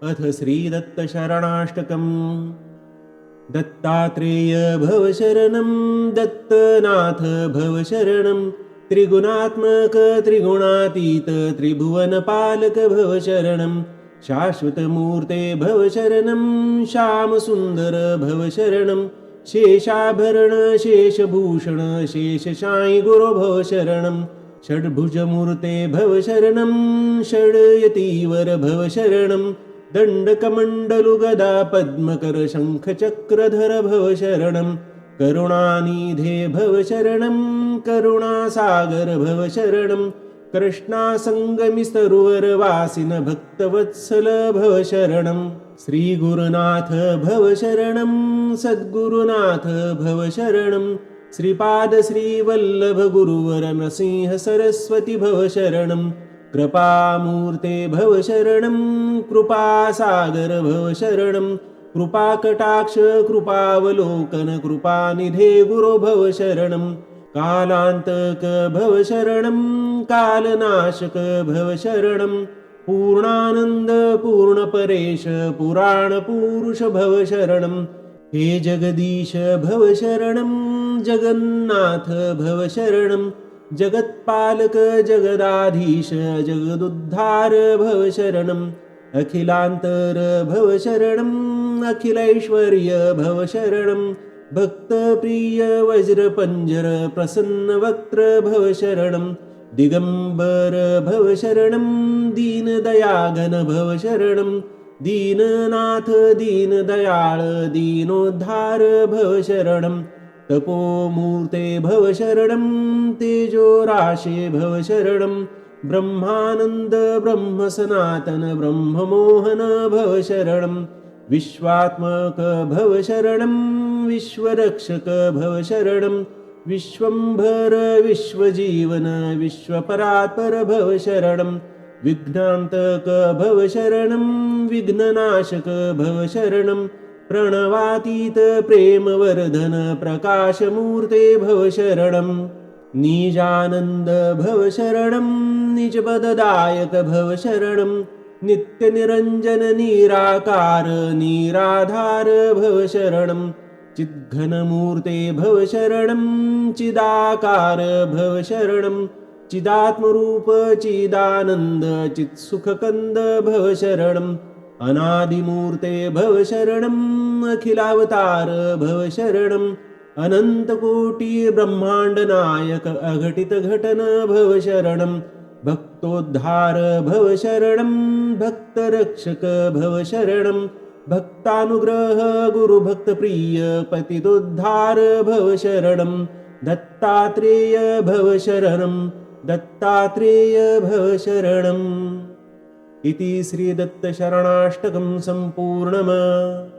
अथ श्रीदत्तशरणाष्टकम्। दत्तात्रेय भव शरणं, दत्तनाथ भव शरणं, त्रिगुणात्मक त्रिगुणातीत त्रिभुवनपालक भव शरणं, शाश्वतमूर्ते भव शरणं, श्यामसुन्दर भव शरणं, शेषाभरण शेषभूषण शेषशायि गुरो भव शरणं, षड्भुजमूर्ते भव शरणं, षड्यतीवर भव शरणं, दण्डकमण्डलुगदा पद्मकर शङ्खचक्रधर भव शरणं, करुणानिधे भव शरणं, करुणासागर भव शरणं, कृष्णासङ्गमिस्तरुवरवासिन भक्तवत्सल भव शरणं, श्रीगुरुनाथ भव शरणं, सद्गुरुनाथ भव शरणं, श्रीपाद श्रीवल्लभ गुरुवर नृसिंह सरस्वती भव शरणं, कृपामूर्ते भव शरणं, कृपासागर भव शरणं, कृपाकटाक्ष कृपावलोकन कृपानिधे गुरो भव शरणं, कालान्तक भव शरणं, कालनाशक भव शरणं, पूर्णानन्द पूर्णपरेश पुराणपुरुष भव शरणं, हे जगदीश भव शरणं, जगन्नाथ भव शरणं, जगत्पालक जगदाधीश जगदुद्धार भव शरणं, अखिलांतर भव शरणं, अखिलैश्वर्य भव शरणं, भक्तप्रिय वज्रपंजर प्रसन्नवक्त्र भव शरणं, दिगंबर भव शरणं, दीनदयाघन भव शरणं, दीननाथ दीनदयाळ दीनोद्धार भव शरणं, तपोमूर्ते भव शरणं, तेजोराशे भव शरणं, ब्रह्मानंद ब्रह्मसनातन ब्रह्ममोहन भव शरणं, विश्वात्मक भव शरणं, विश्वरक्षक भव शरणं, विश्वंभर विश्वजीवन विश्वपरात्पर भव शरणं, विघ्नान्तक भव शरणं, विघ्ननाशक भव शरणं, प्रणवातीत प्रेमवर्धन प्रकाशमूर्ते भव शरणं, निजानन्द भव शरणं, निजपददायक भव शरणं, नित्यनिरञ्जन निराकार निराधार भव शरणं, चिद्घनमूर्ते भव शरणं, चिदाकार भव शरणं, चिदात्मरूप चिदानन्द चित्सुखकन्द भव शरणं, अनादिमूर्ते भव शरणं, अखिलावतार भव शरणं, अनन्तकोटि ब्रह्माण्ड नायक अघटित घटन भव शरणं, भक्तोद्धार भव शरणं, भक्तरक्षक भव शरणं, भक्तानुग्रह गुरुभक्तप्रिय पतितोद्धार भव शरणं, दत्तात्रेय भव शरणं, दत्तात्रेय भव शरणम्। इति श्रीदत्तशरणाष्टकं सम्पूर्णम्।